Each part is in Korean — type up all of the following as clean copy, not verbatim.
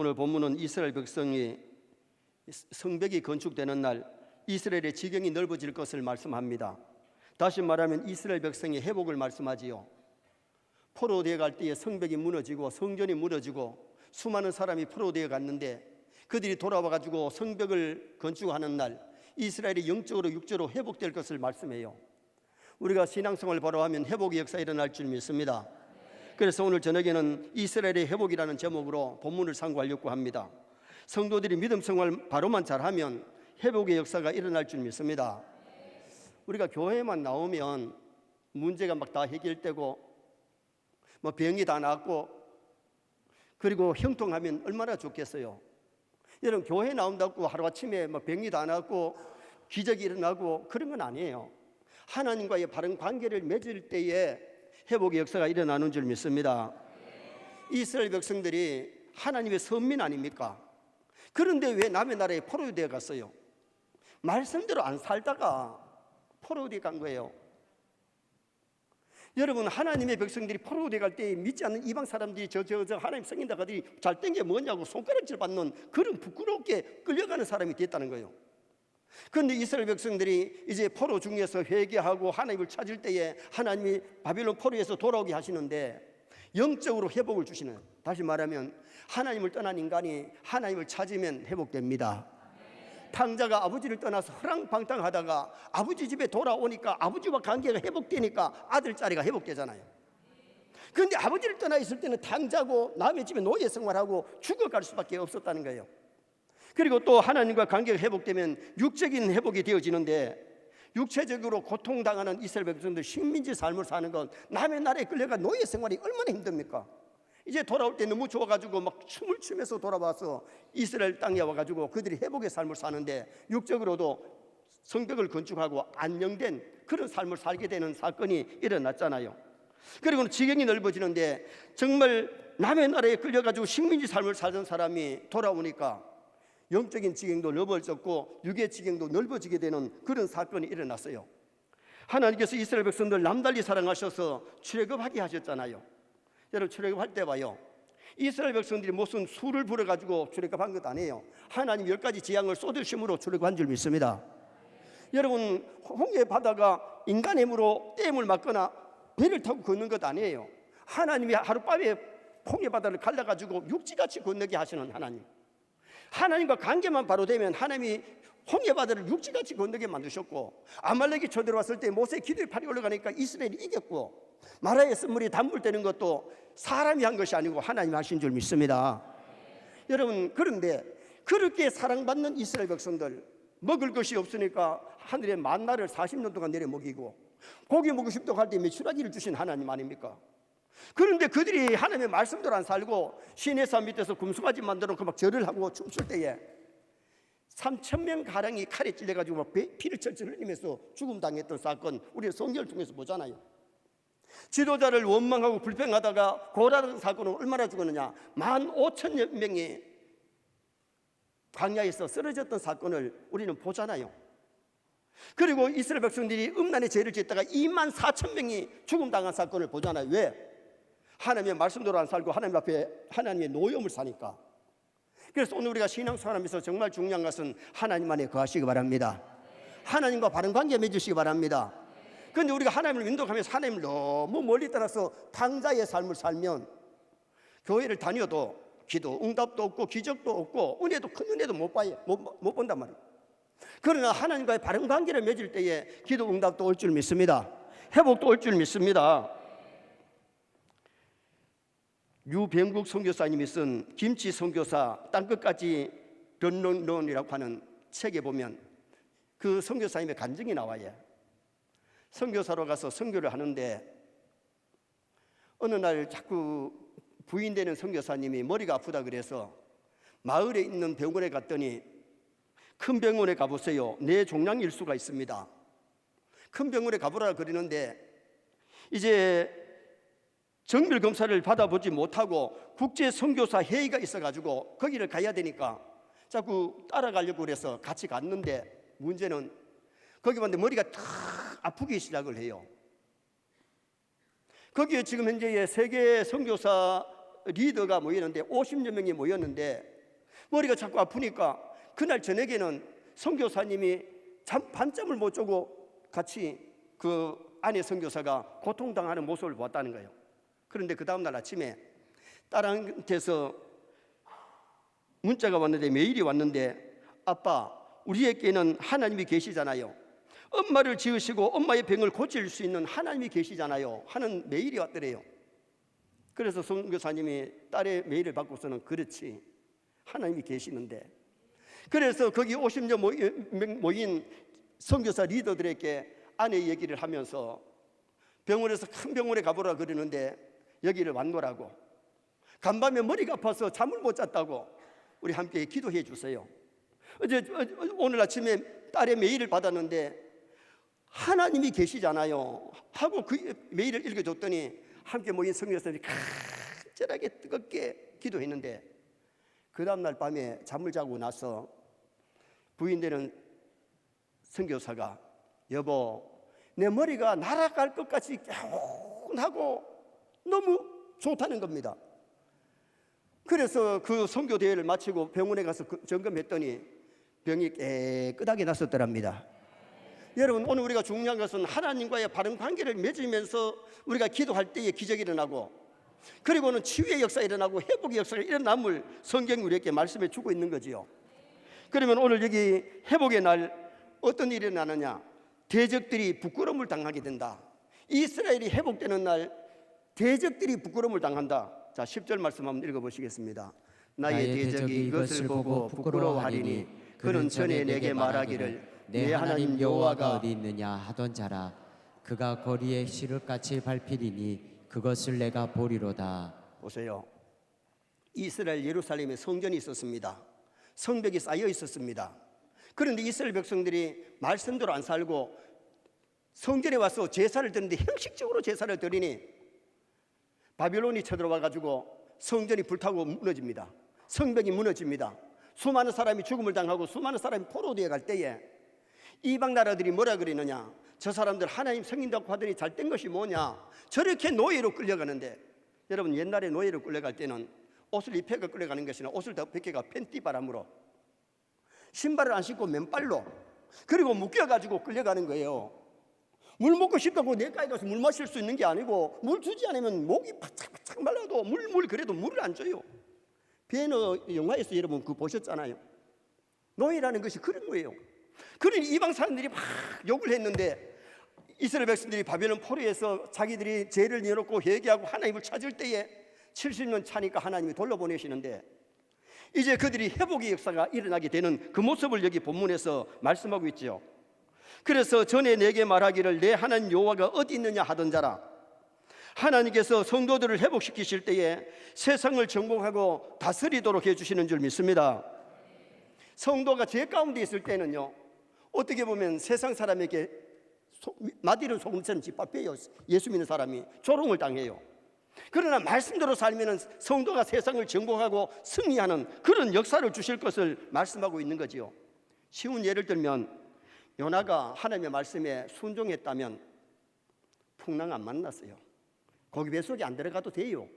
오늘 본문은 이스라엘 백성이 성벽이 건축되는 날 이스라엘의 지경이 넓어질 것을 말씀합니다. 다시 말하면 이스라엘 백성의 회복을 말씀하지요. 포로되어 갈 때에 성벽이 무너지고 성전이 무너지고 수많은 사람이 포로되어 갔는데 그들이 돌아와 가지고 성벽을 건축하는 날 이스라엘이 영적으로 육적으로 회복될 것을 말씀해요. 우리가 신앙생활을 바로 하면 회복의 역사가 일어날 줄 믿습니다. 그래서 오늘 저녁에는 이스라엘의 회복이라는 제목으로 본문을 상고하려고 합니다. 성도들이 믿음 생활 바로만 잘하면 회복의 역사가 일어날 줄 믿습니다. 우리가 교회만 나오면 문제가 막 다 해결되고 뭐 병이 다 낫고 그리고 형통하면 얼마나 좋겠어요. 여러분, 교회 나온다고 하루아침에 뭐 병이 다 낫고 기적이 일어나고 그런 건 아니에요. 하나님과의 바른 관계를 맺을 때에 회복의 역사가 일어나는 줄 믿습니다. 이스라엘 백성들이 하나님의 선민 아닙니까? 그런데 왜 남의 나라에 포로되어 갔어요? 말씀대로 안 살다가 포로되어 간 거예요. 여러분, 하나님의 백성들이 포로되어 갈 때 믿지 않는 이방 사람들이 저 하나님 성인다가들이 잘 된 게 뭐냐고 손가락질 받는 그런 부끄럽게 끌려가는 사람이 됐다는 거예요. 그런데 이스라엘 백성들이 이제 포로 중에서 회개하고 하나님을 찾을 때에 하나님이 바빌론 포로에서 돌아오게 하시는데 영적으로 회복을 주시는, 다시 말하면 하나님을 떠난 인간이 하나님을 찾으면 회복됩니다. 탕자가 아버지를 떠나서 허랑방탕하다가 아버지 집에 돌아오니까 아버지와 관계가 회복되니까 아들 자리가 회복되잖아요. 그런데 아버지를 떠나 있을 때는 탕자고 남의 집에 노예 생활하고 죽어갈 수밖에 없었다는 거예요. 그리고 또 하나님과 관계가 회복되면 육적인 회복이 되어지는데, 육체적으로 고통당하는 이스라엘 백성들 식민지 삶을 사는 건 남의 나라에 끌려가 노예 생활이 얼마나 힘듭니까? 이제 돌아올 때 너무 좋아가지고 막 춤을 추면서 돌아와서 이스라엘 땅에 와가지고 그들이 회복의 삶을 사는데 육적으로도 성벽을 건축하고 안정된 그런 삶을 살게 되는 사건이 일어났잖아요. 그리고 지경이 넓어지는데 정말 남의 나라에 끌려가지고 식민지 삶을 살던 사람이 돌아오니까 영적인 지경도 넓어졌고 육의 지경도 넓어지게 되는 그런 사건이 일어났어요. 하나님께서 이스라엘 백성들 남달리 사랑하셔서 출애굽하게 하셨잖아요. 여러분, 출애굽할 때 봐요. 이스라엘 백성들이 무슨 수를 부려가지고 출애굽한 것 아니에요. 하나님 10가지 재앙을 쏟으심으로 출애굽한 줄 믿습니다. 여러분, 홍해 바다가 인간의 힘으로 댐을 막거나 배를 타고 걷는 것 아니에요. 하나님이 하룻밤에 홍해 바다를 갈라가지고 육지같이 건너게 하시는 하나님. 하나님과 관계만 바로 되면 하나님이 홍해 바다를 육지같이 건너게 만드셨고, 아말렉이 쳐들어왔을 때 모세의 기도의 팔이 올라가니까 이스라엘이 이겼고, 마라의 쓴물이 단물되는 것도 사람이 한 것이 아니고 하나님이 하신 줄 믿습니다. 여러분, 그런데 그렇게 사랑받는 이스라엘 백성들, 먹을 것이 없으니까 하늘의 만나를 40년 동안 내려 먹이고 고기 먹고 싶다고 할 때 메추라기를 주신 하나님 아닙니까? 그런데 그들이 하나님의 말씀대로 안 살고 시내산 밑에서 금송아지 만들어놓고 막 절을 하고 춤출 때에 3,000명 가량이 칼에 찔려가지고 막 피를 철철 흘리면서 죽음당했던 사건, 우리 성경을 통해서 보잖아요. 지도자를 원망하고 불평하다가 고라는 사건은 얼마나 죽었느냐, 15,000명이 광야에서 쓰러졌던 사건을 우리는 보잖아요. 그리고 이스라엘 백성들이 음란의 죄를 짓다가 24,000명이 죽음당한 사건을 보잖아요. 왜? 하나님의 말씀대로 안 살고 하나님 앞에 하나님의 노여움을 사니까. 그래서 오늘 우리가 신앙생활하면서 정말 중요한 것은 하나님 안에 거하시기 바랍니다. 하나님과 바른 관계 맺으시기 바랍니다. 그런데 우리가 하나님을 민족하면서 하나님을 너무 멀리 떠나서 탕자의 삶을 살면 교회를 다녀도 기도 응답도 없고 기적도 없고 은혜도 큰 은혜도 못 본단 말이에요. 그러나 하나님과의 바른 관계를 맺을 때에 기도 응답도 올 줄 믿습니다. 회복도 올 줄 믿습니다. 유병국 선교사님이 쓴 김치 선교사 땅끝까지 런런런이라고 하는 책에 보면 그 선교사님의 간증이 나와요. 선교사로 가서 선교를 하는데 어느 날 자꾸 부인되는 선교사님이 머리가 아프다 그래서 마을에 있는 병원에 갔더니 큰 병원에 가보세요. 뇌종양일수가 있습니다. 큰 병원에 가보라 그러는데 이제 정밀 검사를 받아보지 못하고 국제 선교사 회의가 있어가지고 거기를 가야 되니까 자꾸 따라가려고 그래서 같이 갔는데 문제는 거기 봤는데 머리가 탁 아프기 시작을 해요. 거기에 지금 현재 세계 선교사 리더가 모였는데 50여 명이 모였는데 머리가 자꾸 아프니까 그날 저녁에는 선교사님이 밤잠을 못 자고 같이 그 아내 선교사가 고통당하는 모습을 보았다는 거예요. 그런데 그 다음날 아침에 딸한테서 문자가 왔는데, 메일이 왔는데, 아빠, 우리에게는 하나님이 계시잖아요. 엄마를 지으시고 엄마의 병을 고칠 수 있는 하나님이 계시잖아요 하는 메일이 왔더래요. 그래서 선교사님이 딸의 메일을 받고서는 그렇지, 하나님이 계시는데. 그래서 거기 50여 모인 선교사 리더들에게 아내 얘기를 하면서 병원에서 큰 병원에 가보라 그러는데 여기를 왔노라고, 간밤에 머리가 아파서 잠을 못 잤다고 우리 함께 기도해 주세요. 오늘 아침에 딸의 메일을 받았는데 하나님이 계시잖아요 하고 그 메일을 읽어줬더니 함께 모인 선교사들이 간절하게 뜨겁게 기도했는데, 그 다음날 밤에 잠을 자고 나서 부인되는 선교사가 여보, 내 머리가 날아갈 것 같이 개운하고 너무 좋다는 겁니다. 그래서 그 선교 대회를 마치고 병원에 가서 점검했더니 병이 깨끗하게 났었더랍니다. 여러분, 오늘 우리가 중요한 것은 하나님과의 바른 관계를 맺으면서 우리가 기도할 때에 기적이 일어나고, 그리고는 치유의 역사가 일어나고 회복의 역사가 일어남을 성경이 우리에게 말씀해 주고 있는 거지요. 그러면 오늘 여기 회복의 날 어떤 일이 일어나느냐? 대적들이 부끄러움을 당하게 된다. 이스라엘이 회복되는 날 대적들이 부끄러움을 당한다. 자, 10절 말씀 한번 읽어보시겠습니다. 나의 대적이 이것을 보고 부끄러워하리니 그는 전에 내게 말하기를 내 하나님 여호와가 어디 있느냐 하던 자라. 그가 거리에 시름같이 밟히리니 그것을 내가 보리로다. 보세요. 이스라엘 예루살렘에 성전이 있었습니다. 성벽이 쌓여 있었습니다. 그런데 이스라엘 백성들이 말씀대로 안 살고 성전에 와서 제사를 드리는데 형식적으로 제사를 드리니 바빌론이 쳐들어와 가지고 성전이 불타고 무너집니다. 성벽이 무너집니다. 수많은 사람이 죽음을 당하고 수많은 사람이 포로되어 갈 때에 이방 나라들이 뭐라 그러느냐? 저 사람들 하나님 섬긴다고 하더니 잘된 것이 뭐냐? 저렇게 노예로 끌려가는데, 여러분, 옛날에 노예로 끌려갈 때는 옷을 입혀가 끌려가는 것이나 옷을 더 벗겨가 팬티바람으로, 신발을 안 신고 맨발로, 그리고 묶여가지고 끌려가는 거예요. 물 먹고 싶다고 내가에 가서 물 마실 수 있는 게 아니고, 물 주지 않으면 목이 바짝바짝 말라도 물 그래도 물을 안 줘요. 베너 영화에서 여러분 그거 보셨잖아요. 노예라는 것이 그런 거예요. 그러니 이방 사람들이 막 욕을 했는데 이스라엘 백성들이 바벨론 포로에서 자기들이 죄를 내놓고 회개하고 하나님을 찾을 때에 70년 차니까 하나님이 돌려보내시는데, 이제 그들이 회복의 역사가 일어나게 되는 그 모습을 여기 본문에서 말씀하고 있죠. 그래서 전에 내게 말하기를 내 하나님 여호와가 어디 있느냐 하던 자라. 하나님께서 성도들을 회복시키실 때에 세상을 정복하고 다스리도록 해주시는 줄 믿습니다. 성도가 죄 가운데 있을 때는요, 어떻게 보면 세상 사람에게 마디를 소금처럼 짓밟혀요. 예수 믿는 사람이 조롱을 당해요. 그러나 말씀대로 살면 성도가 세상을 정복하고 승리하는 그런 역사를 주실 것을 말씀하고 있는 거지요. 쉬운 예를 들면 요나가 하나님의 말씀에 순종했다면 풍랑 안 만났어요. 거기 뱃속에 안 들어가도 돼요.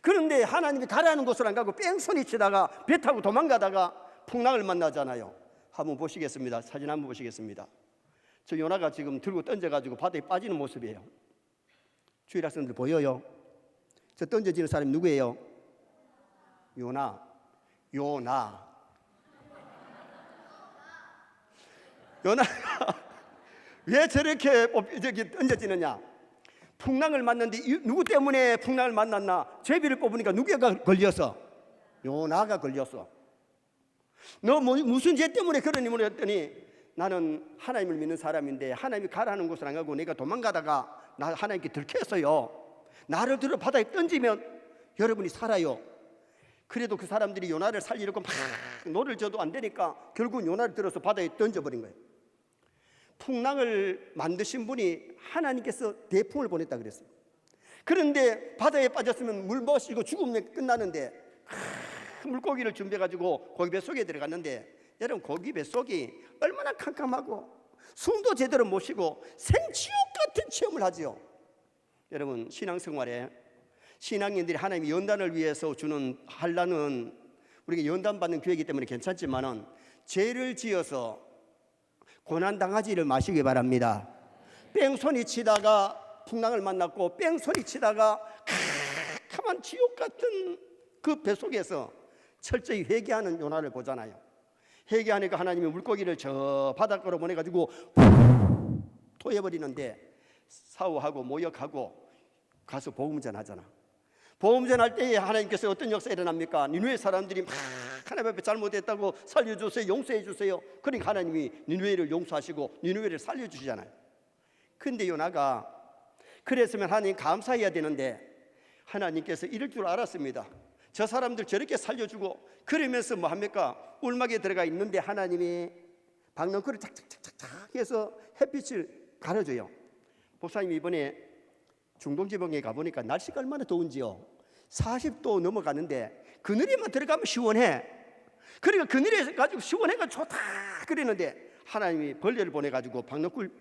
그런데 하나님이 가라는 곳을 안 가고 뺑소니 치다가 배 타고 도망가다가 풍랑을 만나잖아요. 한번 보시겠습니다. 사진 한번 보시겠습니다. 저 요나가 지금 들고 던져가지고 바다에 빠지는 모습이에요. 주일 학생들 보여요? 저 던져지는 사람이 누구예요? 요나가 왜 저렇게 던져지느냐? 풍랑을 만났는데 누구 때문에 풍랑을 만났나? 제비를 뽑으니까 누구가 걸렸어? 요나가 걸렸어. 너 무슨 죄 때문에 그러니 물었더니 나는 하나님을 믿는 사람인데 하나님이 가라는 곳을 안 가고 내가 도망가다가 나 하나님께 들켰어요. 나를 들어 바다에 던지면 여러분이 살아요. 그래도 그 사람들이 요나를 살리려고 막 노를 져도 안 되니까 결국 요나를 들어서 바다에 던져버린 거예요. 풍랑을 만드신 분이 하나님께서 대풍을 보냈다 그랬어요. 그런데 바다에 빠졌으면 물 마시고 죽으면 끝나는데 물고기를 준비해가지고 고기 뱃속에 들어갔는데, 여러분 고기 뱃속이 얼마나 캄캄하고 숨도 제대로 못 쉬고 생지옥 같은 체험을 하죠. 여러분 신앙생활에 신앙인들이 하나님이 연단을 위해서 주는 환난은 우리가 연단 받는 교회이기 때문에 괜찮지만은 죄를 지어서 고난 당하지를 마시기 바랍니다. 뺑소니 치다가 풍랑을 만났고 뺑소니 치다가 캄캄한 지옥 같은 그 배 속에서 철저히 회개하는 요나를 보잖아요. 회개하니까 하나님이 물고기를 저 바닷가로 보내가지고 토해버리는데 사후하고 모욕하고 가서 복음전 하잖아. 복음전 할 때에 하나님께서 어떤 역사가 일어납니까? 니누의 사람들이 막 하나님 앞에 잘못했다고 살려주세요, 용서해 주세요. 그러니까 하나님이 니누에를 용서하시고 니누에를 살려주시잖아요. 근데 요나가 그랬으면 하나님 감사해야 되는데 하나님께서 이럴 줄 알았습니다. 저 사람들 저렇게 살려주고 그러면서 뭐 합니까? 울막에 들어가 있는데 하나님이 박넝쿨을 착착착착 해서 햇빛을 가려줘요. 목사님 이번에 중동지방에 가보니까 날씨가 얼마나 더운지요. 40도 넘어가는데 그늘에만 들어가면 시원해. 그러니까 그늘에 가지고 시원해가 좋다 그랬는데 하나님이 벌레를 보내가지고 박넝쿨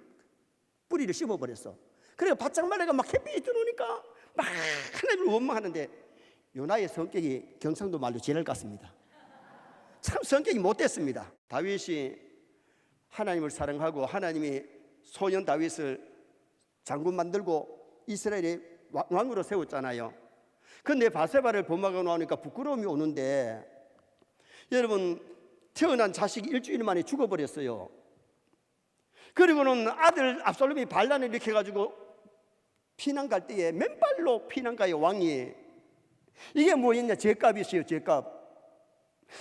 뿌리를 씹어버렸어. 그러니까 바짝 말라가 막 햇빛이 들어오니까 막 하나님을 원망하는데 요나의 성격이 경상도 말로 지랄 같습니다. 참 성격이 못됐습니다. 다윗이 하나님을 사랑하고 하나님이 소년 다윗을 장군 만들고 이스라엘의 왕으로 세웠잖아요. 근데 바세바를 범하고 나오니까 부끄러움이 오는데 여러분 태어난 자식이 일주일 만에 죽어버렸어요. 그리고는 아들 압살롬이 반란을 일으켜가지고 피난 갈 때에 맨발로 피난 가요. 왕이 이게 뭐였냐? 죄값이었어요. 죄값.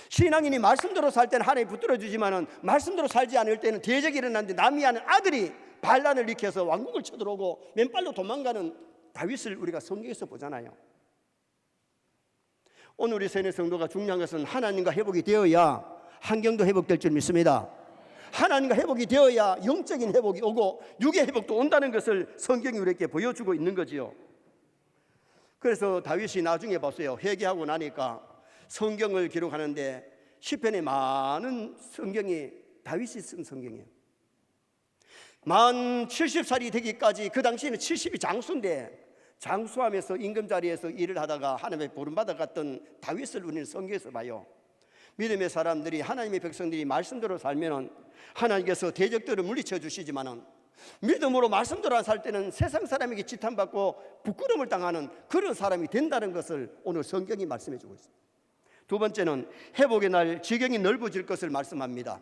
신앙인이 말씀대로 살 때는 하나님 붙들어 주지만은 말씀대로 살지 않을 때는 대적이 일어났는데 남이 하는 아들이 반란을 일으켜서 왕국을 쳐들어오고 맨발로 도망가는 다윗을 우리가 성경에서 보잖아요. 오늘 우리 세뇌 성도가 중요한 것은 하나님과 회복이 되어야 환경도 회복될 줄 믿습니다. 하나님과 회복이 되어야 영적인 회복이 오고 육의 회복도 온다는 것을 성경이 우리에게 보여주고 있는 거지요. 그래서 다윗이 나중에 봤어요. 회개하고 나니까 성경을 기록하는데 시편에 많은 성경이 다윗이 쓴 성경이에요. 만 70살이 되기까지 그 당시에는 70이 장수인데 장수하면서 임금 자리에서 일을 하다가 하나님의 부름받아 갔던 다윗을 우리는 성경에서 봐요. 믿음의 사람들이 하나님의 백성들이 말씀대로 살면은 하나님께서 대적들을 물리쳐 주시지만은 믿음으로 말씀대로 살 때는 세상 사람에게 지탄받고 부끄러움을 당하는 그런 사람이 된다는 것을 오늘 성경이 말씀해 주고 있습니다. 두 번째는 회복의 날 지경이 넓어질 것을 말씀합니다.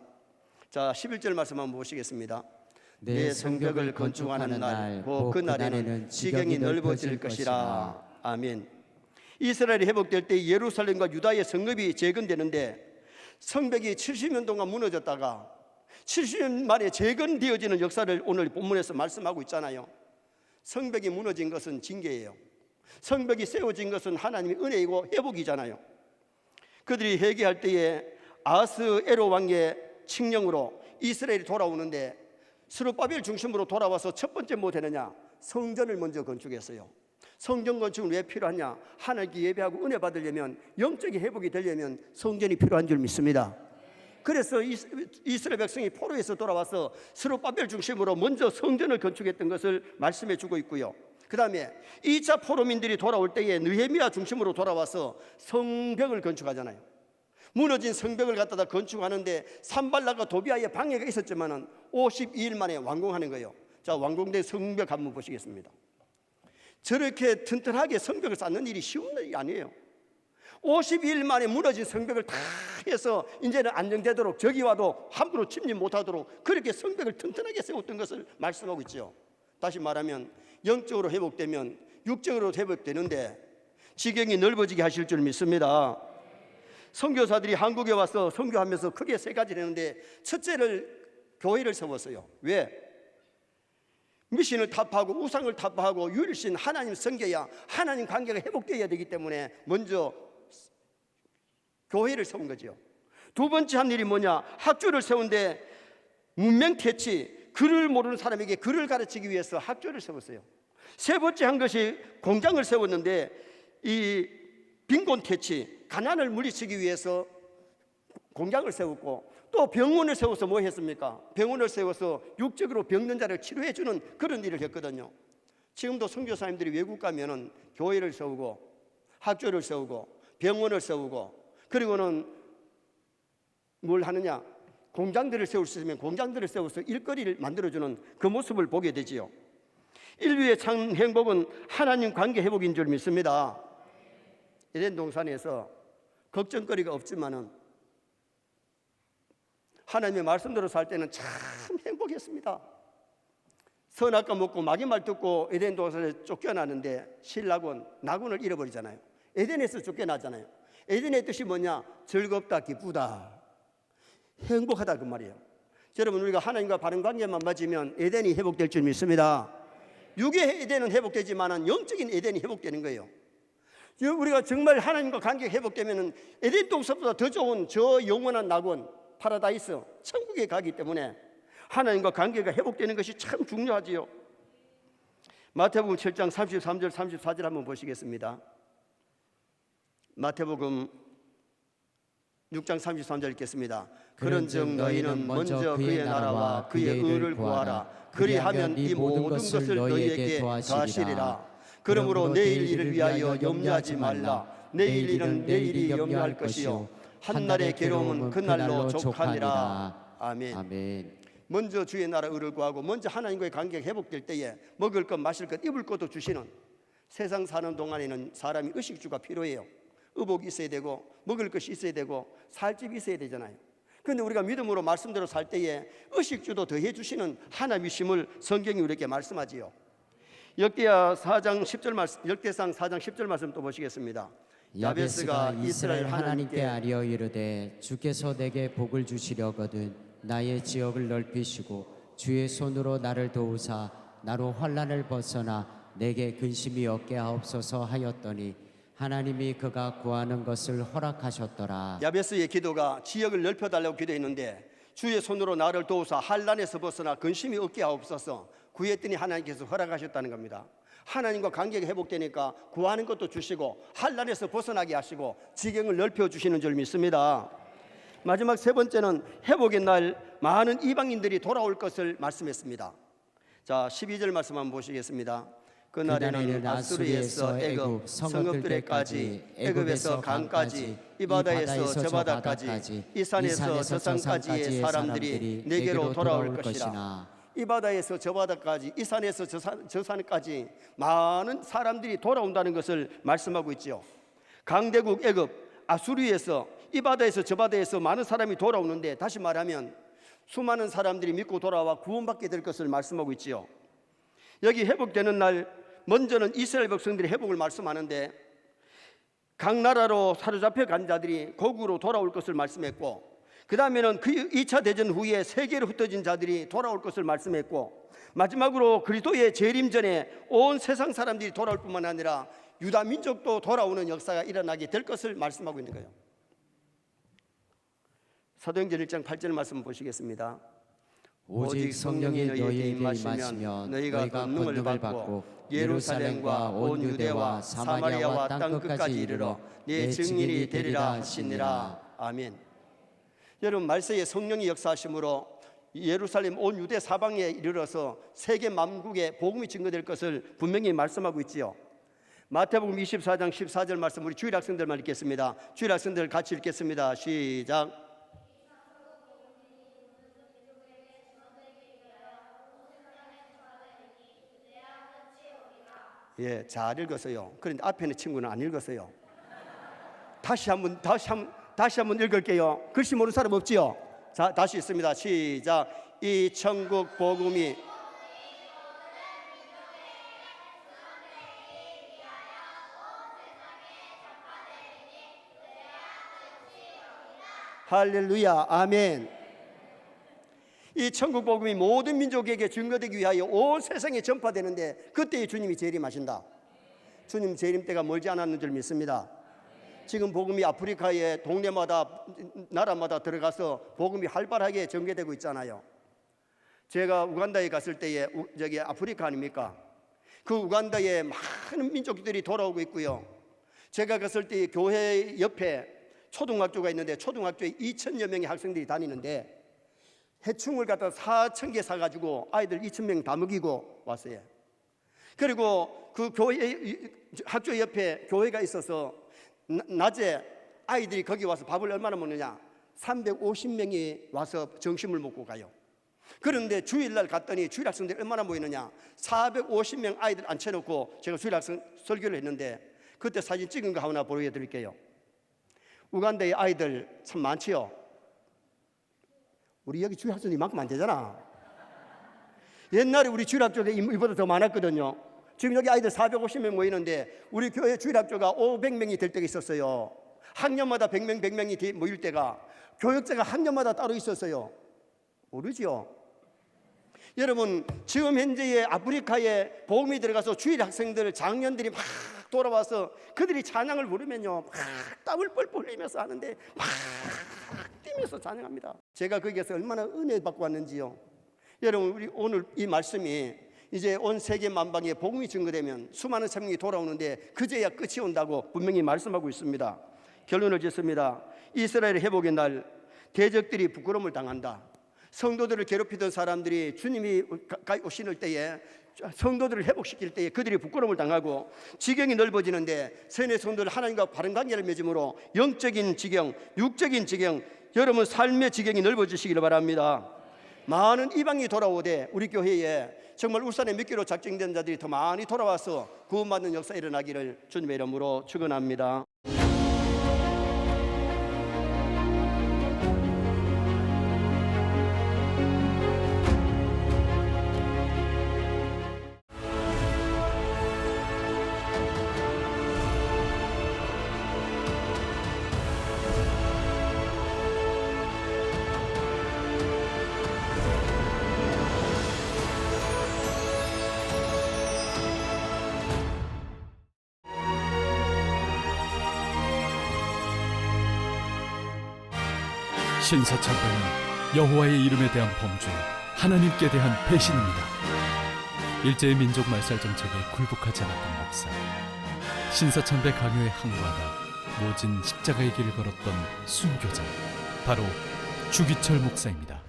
자, 11절 말씀 한번 보시겠습니다. 내 성벽을 건축하는 날 곧 그날에는 지경이 넓어질 것이라. 아멘. 이스라엘이 회복될 때 예루살렘과 유다의 성읍이 재건되는데 성벽이 70년 동안 무너졌다가 70년 만에 재건되어지는 역사를 오늘 본문에서 말씀하고 있잖아요. 성벽이 무너진 것은 징계예요. 성벽이 세워진 것은 하나님의 은혜이고 회복이잖아요. 그들이 회개할 때에 아하스 에로 왕의 칙령으로 이스라엘이 돌아오는데 스룹바벨 중심으로 돌아와서 첫 번째 뭐 되느냐? 성전을 먼저 건축했어요. 성전 건축은 왜 필요하냐? 하나님께 예배하고 은혜 받으려면 영적인 회복이 되려면 성전이 필요한 줄 믿습니다. 그래서 이스라엘 백성이 포로에서 돌아와서 스룹바벨 중심으로 먼저 성전을 건축했던 것을 말씀해 주고 있고요. 그 다음에 2차 포로민들이 돌아올 때에 느헤미야 중심으로 돌아와서 성벽을 건축하잖아요. 무너진 성벽을 갖다가 건축하는데 산발락과 도비아의 방해가 있었지만은 52일 만에 완공하는 거예요. 자, 완공된 성벽 한번 보시겠습니다. 저렇게 튼튼하게 성벽을 쌓는 일이 쉬운 일이 아니에요. 52일 만에 무너진 성벽을 다 해서 이제는 안정되도록 저기 와도 함부로 침입 못하도록 그렇게 성벽을 튼튼하게 세웠던 것을 말씀하고 있죠. 다시 말하면 영적으로 회복되면 육적으로 회복되는데 지경이 넓어지게 하실 줄 믿습니다. 선교사들이 한국에 와서 선교하면서 크게 세 가지를 했는데 첫째를 교회를 세웠어요. 왜? 미신을 타파하고 우상을 타파하고 유일신 하나님 섬겨야 하나님 관계가 회복되어야 되기 때문에 먼저 교회를 세운 거죠. 두 번째 한 일이 뭐냐? 학교를 세운데 문명태치, 글을 모르는 사람에게 글을 가르치기 위해서 학교를 세웠어요. 세 번째 한 것이 공장을 세웠는데 이 빈곤태치, 가난을 물리치기 위해서 공장을 세웠고 또 병원을 세워서 뭐 했습니까? 병원을 세워서 육적으로 병든 자를 치료해 주는 그런 일을 했거든요. 지금도 선교사님들이 외국 가면은 교회를 세우고 학교를 세우고 병원을 세우고 그리고는 뭘 하느냐? 공장들을 세울 수 있으면 공장들을 세워서 일거리를 만들어주는 그 모습을 보게 되지요. 인류의 참 행복은 하나님 관계 회복인 줄 믿습니다. 에덴 동산에서 걱정거리가 없지만은 하나님의 말씀대로 살 때는 참 행복했습니다. 선악과 먹고 마귀 말 듣고 에덴 동산에 쫓겨나는데 신락은 낙원을 잃어버리잖아요. 에덴에서 쫓겨나잖아요. 에덴의 뜻이 뭐냐? 즐겁다, 기쁘다, 행복하다 그 말이에요. 여러분, 우리가 하나님과 바른 관계만 맞으면 에덴이 회복될 줄 믿습니다. 육의 에덴은 회복되지만 영적인 에덴이 회복되는 거예요. 우리가 정말 하나님과 관계가 회복되면 에덴 동산보다 더 좋은 저 영원한 낙원, 파라다이스, 천국에 가기 때문에 하나님과 관계가 회복되는 것이 참 중요하지요. 마태복음 7장 33절 34절 한번 보시겠습니다. 마태복음 6장 33절 읽겠습니다. 그런즉 너희는 먼저 그의 나라와 그의 의를 구하라. 그리하면 이 모든 것을 너희에게 더하시리라. 그러므로 내일 일을 위하여 염려하지 말라. 내일 일은 내일이 염려할 것이요 한날의 괴로움은 그날로 족하니라. 아멘. 아멘. 먼저 주의 나라 의를 구하고 먼저 하나님과의 관계가 회복될 때에 먹을 것, 마실 것, 입을 것도 주시는, 세상 사는 동안에는 사람이 의식주가 필요해요. 의복이 있어야 되고 먹을 것이 있어야 되고 살 집이 있어야 되잖아요. 그런데 우리가 믿음으로 말씀대로 살 때에 의식주도 더해 주시는 하나님이심을 성경이 우리에게 말씀하지요. 역대하 4장 10절 말씀, 역대상 4장 10절 말씀 또 보시겠습니다. 야베스가 이스라엘 하나님께 아뢰어 이르되 주께서 내게 복을 주시려거든 나의 지역을 넓히시고 주의 손으로 나를 도우사 나로 환난을 벗어나 내게 근심이 없게 하옵소서 하였더니 하나님이 그가 구하는 것을 허락하셨더라. 야베스의 기도가 지역을 넓혀달라고 기도했는데 주의 손으로 나를 도우사 환난에서 벗어나 근심이 없게 하옵소서 구했더니 하나님께서 허락하셨다는 겁니다. 하나님과 관계가 회복되니까 구하는 것도 주시고 환난에서 벗어나게 하시고 지경을 넓혀주시는 줄 믿습니다. 마지막 세 번째는 회복의 날 많은 이방인들이 돌아올 것을 말씀했습니다. 자, 12절 말씀 한번 보시겠습니다. 그날에는 아수르에서 애굽 성읍들에까지 애굽에서 강까지 이 바다에서 저 바다까지 이 산에서 저 산까지의 사람들이 내게로 돌아올 것이라. 이 바다에서 저 바다까지 이 산에서 저 산까지 많은 사람들이 돌아온다는 것을 말씀하고 있죠. 강대국 애굽 아수르에서 이 바다에서 저 바다에서 많은 사람이 돌아오는데 다시 말하면 수많은 사람들이 믿고 돌아와 구원받게 될 것을 말씀하고 있지요. 여기 회복되는 날 먼저는 이스라엘 백성들의 회복을 말씀하는데 각 나라로 사로잡혀 간 자들이 고국으로 돌아올 것을 말씀했고 그 다음에는 그 2차 대전 후에 세계로 흩어진 자들이 돌아올 것을 말씀했고 마지막으로 그리스도의 재림 전에 온 세상 사람들이 돌아올 뿐만 아니라 유다 민족도 돌아오는 역사가 일어나게 될 것을 말씀하고 있는 거예요. 사도행전 1장 8절 말씀 보시겠습니다. 오직 성령이 너희에게 임하시면 너희가 권능을 받고 예루살렘과 온 유대와 사마리아와 땅 끝까지 이르러 내 증인이 되리라 하시니라. 아멘. 여러분, 말세에 성령이 역사하심으로 예루살렘 온 유대 사방에 이르러서 세계 만국에 복음이 증거될 것을 분명히 말씀하고 있지요. 마태복음 24장 14절 말씀 우리 주일 학생들만 읽겠습니다. 주일 학생들 같이 읽겠습니다. 시작. 예, 잘 읽었어요. 그런데 앞에 있는 친구는 안 읽었어요. 다시 한번 읽을게요. 글씨 모르는 사람 없지요? 자, 다시 있습니다. 시작. 이 천국 복음이 할렐루야, 아멘. 이 천국 복음이 모든 민족에게 증거되기 위하여 온 세상에 전파되는데 그때에 주님이 재림하신다. 주님 재림 때가 멀지 않았는 줄 믿습니다. 지금 복음이 아프리카의 동네마다 나라마다 들어가서 복음이 활발하게 전개되고 있잖아요. 제가 우간다에 갔을 때에 저기 아프리카 아닙니까? 그 우간다에 많은 민족들이 돌아오고 있고요. 제가 갔을 때 교회 옆에 초등학교가 있는데 초등학교에 2,000여 명의 학생들이 다니는데 해충을 갖다 4,000개 사가지고 아이들 2,000명 다 먹이고 왔어요. 그리고 그 교회 학교 옆에 교회가 있어서 낮에 아이들이 거기 와서 밥을 얼마나 먹느냐? 350명이 와서 점심을 먹고 가요. 그런데 주일날 갔더니 주일 학생들이 얼마나 모이느냐? 450명 아이들 앉혀놓고 제가 주일 학생 설교를 했는데 그때 사진 찍은 거 하나 보여드릴게요. 우간다의 아이들 참 많지요. 우리 여기 주일 학생이 이만큼 안 되잖아. 옛날에 우리 주일 학교가 이보다 더 많았거든요. 지금 여기 아이들 450명 모이는데 우리 교회 주일 학교가 500명이 될 때가 있었어요. 학년마다 100명이 모일 때가, 교역자가 학년마다 따로 있었어요. 모르죠? 여러분, 지금 현재의 아프리카에 복음이 들어가서 주일 학생들, 장년들이 막 돌아와서 그들이 찬양을 부르면요, 막 땀을 뻘뻘 흘리면서 하는데 막 뛰면서 찬양합니다. 제가 거기에서 얼마나 은혜 받고 왔는지요. 여러분, 우리 오늘 이 말씀이 이제 온 세계 만방에 복음이 증거되면 수많은 생명이 돌아오는데 그제야 끝이 온다고 분명히 말씀하고 있습니다. 결론을 짓습니다. 이스라엘 회복의 날, 대적들이 부끄러움을 당한다. 성도들을 괴롭히던 사람들이 주님이 오시는 때에, 성도들을 회복시킬 때에 그들이 부끄러움을 당하고 지경이 넓어지는데 선의 성도들 하나님과 바른 관계를 맺음으로 영적인 지경, 육적인 지경, 여러분 삶의 지경이 넓어지시기를 바랍니다. 많은 이방이 돌아오되 우리 교회에 정말 울산에 믿기로 작정된 자들이 더 많이 돌아와서 구원받는 역사 일어나기를 주님의 이름으로 축원합니다. 신사참배는 여호와의 이름에 대한 범죄, 하나님께 대한 배신입니다. 일제의 민족 말살 정책에 굴복하지 않았던 목사, 신사참배 강요에 항거하다 모진 십자가의 길을 걸었던 순교자, 바로 주기철 목사입니다.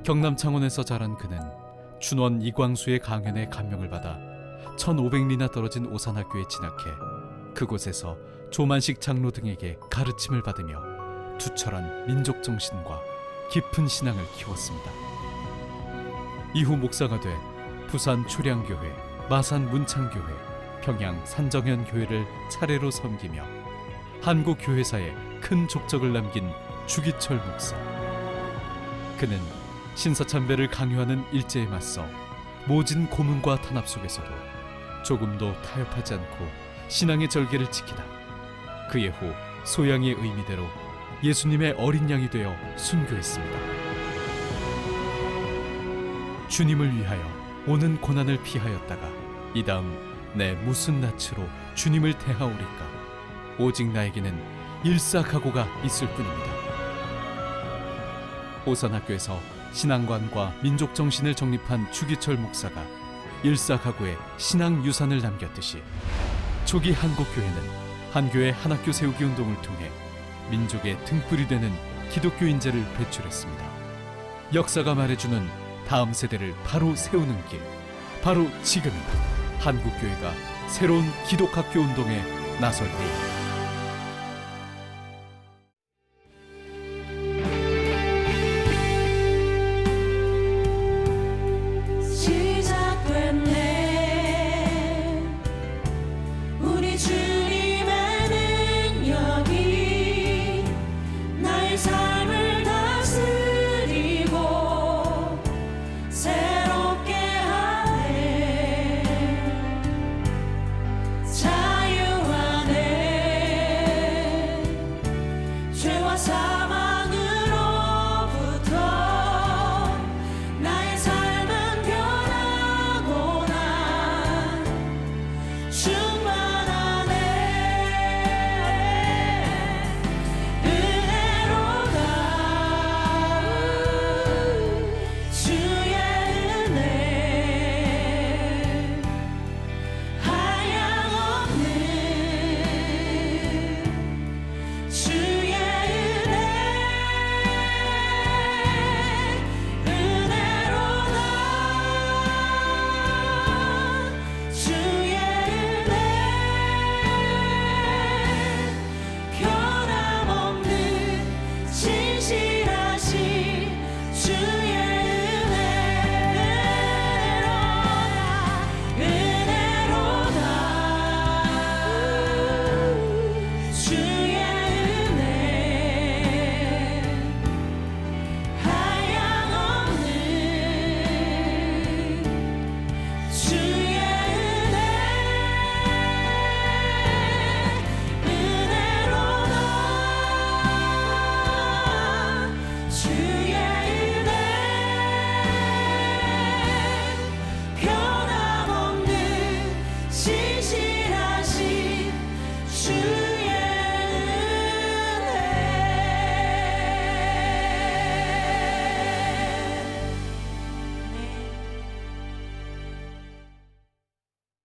경남 창원에서 자란 그는 춘원 이광수의 강연에 감명을 받아 1500리나 떨어진 오산학교에 진학해 그곳에서 조만식 장로 등에게 가르침을 받으며 투철한 민족 정신과 깊은 신앙을 키웠습니다. 이후 목사가 돼 부산 초량교회, 마산 문창교회, 평양 산정현교회를 차례로 섬기며 한국 교회사에 큰 족적을 남긴 주기철 목사. 그는 신사참배를 강요하는 일제에 맞서 모진 고문과 탄압 속에서도 조금도 타협하지 않고 신앙의 절개를 지키다 그의 호 소양의 의미대로 예수님의 어린 양이 되어 순교했습니다. 주님을 위하여 오는 고난을 피하였다가 이 다음 내 무슨 낯으로 주님을 대하오리까? 오직 나에게는 일사각오가 있을 뿐입니다. 오산학교에서 신앙관과 민족정신을 정립한 주기철 목사가 일사각오의 신앙유산을 남겼듯이 초기 한국교회는 한교회 한학교 세우기 운동을 통해 민족의 등불이 되는 기독교 인재를 배출했습니다. 역사가 말해주는 다음 세대를 바로 세우는 길, 바로 지금입니다. 한국교회가 새로운 기독학교 운동에 나설 때입니다. 자유 안에 주